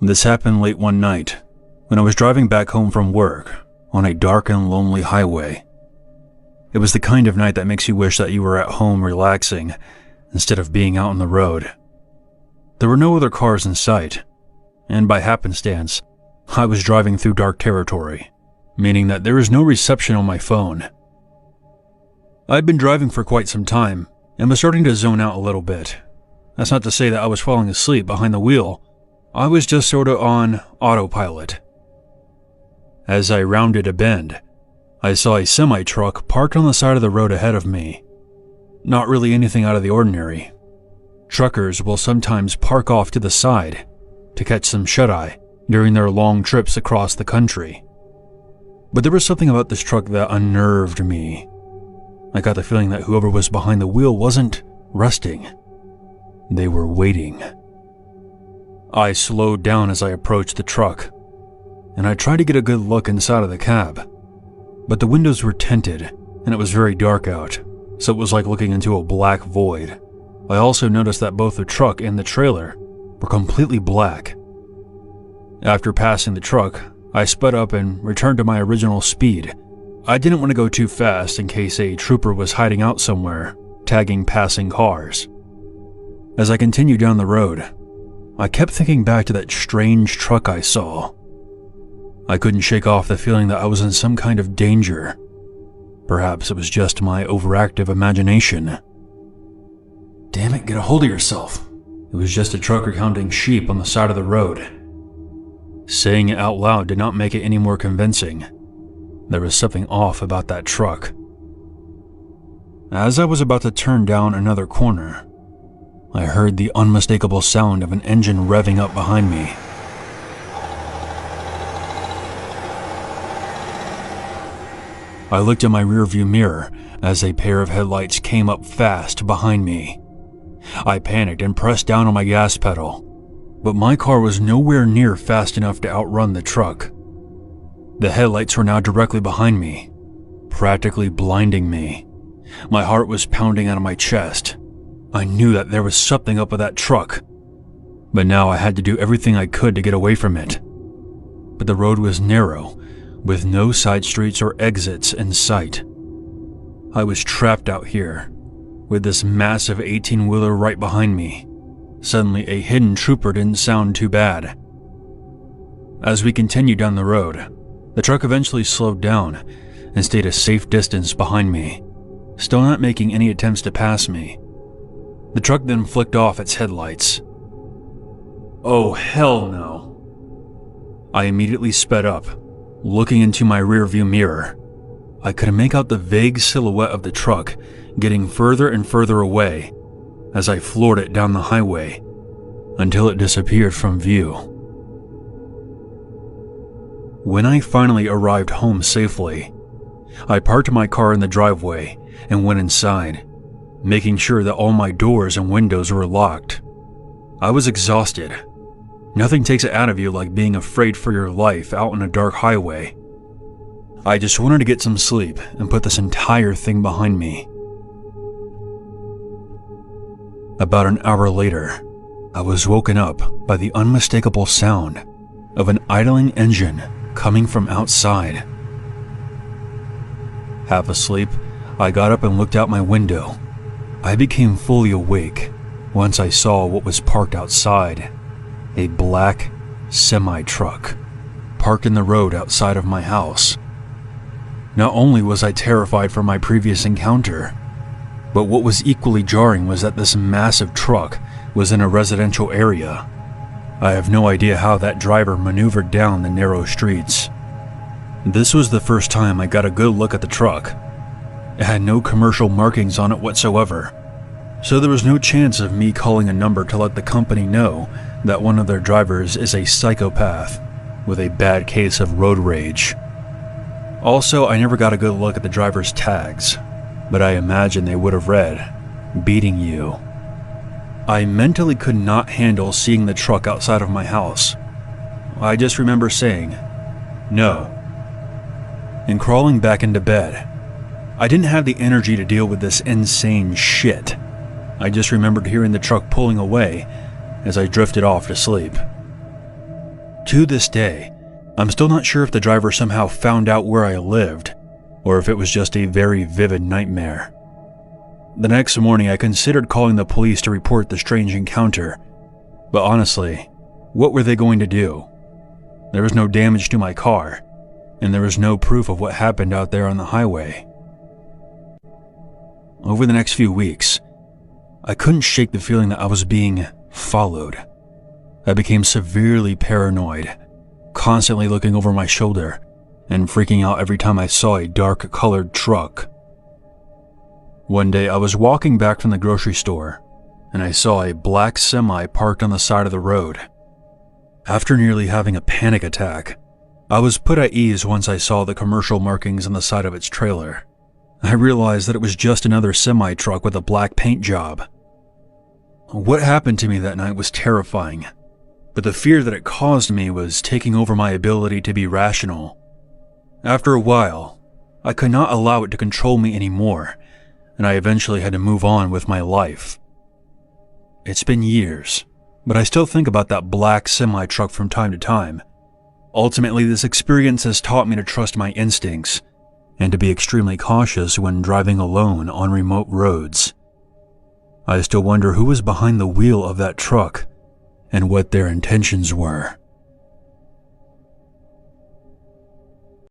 This happened late one night when I was driving back home from work on a dark and lonely highway. It was the kind of night that makes you wish that you were at home relaxing instead of being out on the road. There were no other cars in sight, and by happenstance, I was driving through dark territory, meaning that there was no reception on my phone. I'd been driving for quite some time and was starting to zone out a little bit. That's not to say that I was falling asleep behind the wheel. I was just sort of on autopilot. As I rounded a bend, I saw a semi-truck parked on the side of the road ahead of me. Not really anything out of the ordinary. Truckers will sometimes park off to the side to catch some shut-eye during their long trips across the country. But there was something about this truck that unnerved me. I got the feeling that whoever was behind the wheel wasn't resting. They were waiting. I slowed down as I approached the truck, and I tried to get a good look inside of the cab. But the windows were tinted, and it was very dark out, so it was like looking into a black void. I also noticed that both the truck and the trailer were completely black. After passing the truck, I sped up and returned to my original speed. I didn't want to go too fast in case a trooper was hiding out somewhere, tagging passing cars. As I continued down the road, I kept thinking back to that strange truck I saw. I couldn't shake off the feeling that I was in some kind of danger. Perhaps it was just my overactive imagination. Damn it, get a hold of yourself. It was just a trucker counting sheep on the side of the road. Saying it out loud did not make it any more convincing. There was something off about that truck. As I was about to turn down another corner, I heard the unmistakable sound of an engine revving up behind me. I looked at my rearview mirror as a pair of headlights came up fast behind me. I panicked and pressed down on my gas pedal, but my car was nowhere near fast enough to outrun the truck. The headlights were now directly behind me, practically blinding me. My heart was pounding out of my chest. I knew that there was something up with that truck, but now I had to do everything I could to get away from it. But the road was narrow, with no side streets or exits in sight. I was trapped out here, with this massive 18-wheeler right behind me. Suddenly, a hidden trooper didn't sound too bad. As we continued down the road, the truck eventually slowed down and stayed a safe distance behind me, still not making any attempts to pass me. The truck then flicked off its headlights. Oh, hell no. I immediately sped up, looking into my rearview mirror. I could make out the vague silhouette of the truck getting further and further away as I floored it down the highway until it disappeared from view. When I finally arrived home safely, I parked my car in the driveway and went inside, making sure that all my doors and windows were locked. I was exhausted. Nothing takes it out of you like being afraid for your life out on a dark highway. I just wanted to get some sleep and put this entire thing behind me. About an hour later, I was woken up by the unmistakable sound of an idling engine coming from outside. Half asleep, I got up and looked out my window. I became fully awake once I saw what was parked outside. A black semi-truck parked in the road outside of my house. Not only was I terrified from my previous encounter, but what was equally jarring was that this massive truck was in a residential area. I have no idea how that driver maneuvered down the narrow streets. This was the first time I got a good look at the truck. It had no commercial markings on it whatsoever, so there was no chance of me calling a number to let the company know that one of their drivers is a psychopath with a bad case of road rage. Also, I never got a good look at the driver's tags, but I imagine they would have read, "Beating you." I mentally could not handle seeing the truck outside of my house. I just remember saying, "No," and crawling back into bed. I didn't have the energy to deal with this insane shit. I just remembered hearing the truck pulling away as I drifted off to sleep. To this day, I'm still not sure if the driver somehow found out where I lived, or if it was just a very vivid nightmare. The next morning, I considered calling the police to report the strange encounter, but honestly, what were they going to do? There was no damage to my car, and there was no proof of what happened out there on the highway. Over the next few weeks, I couldn't shake the feeling that I was being followed. I became severely paranoid, constantly looking over my shoulder and freaking out every time I saw a dark-colored truck. One day, I was walking back from the grocery store, and I saw a black semi parked on the side of the road. After nearly having a panic attack, I was put at ease once I saw the commercial markings on the side of its trailer. I realized that it was just another semi-truck with a black paint job. What happened to me that night was terrifying, but the fear that it caused me was taking over my ability to be rational. After a while, I could not allow it to control me anymore, and I eventually had to move on with my life. It's been years, but I still think about that black semi-truck from time to time. Ultimately, this experience has taught me to trust my instincts and to be extremely cautious when driving alone on remote roads. I still wonder who was behind the wheel of that truck and what their intentions were.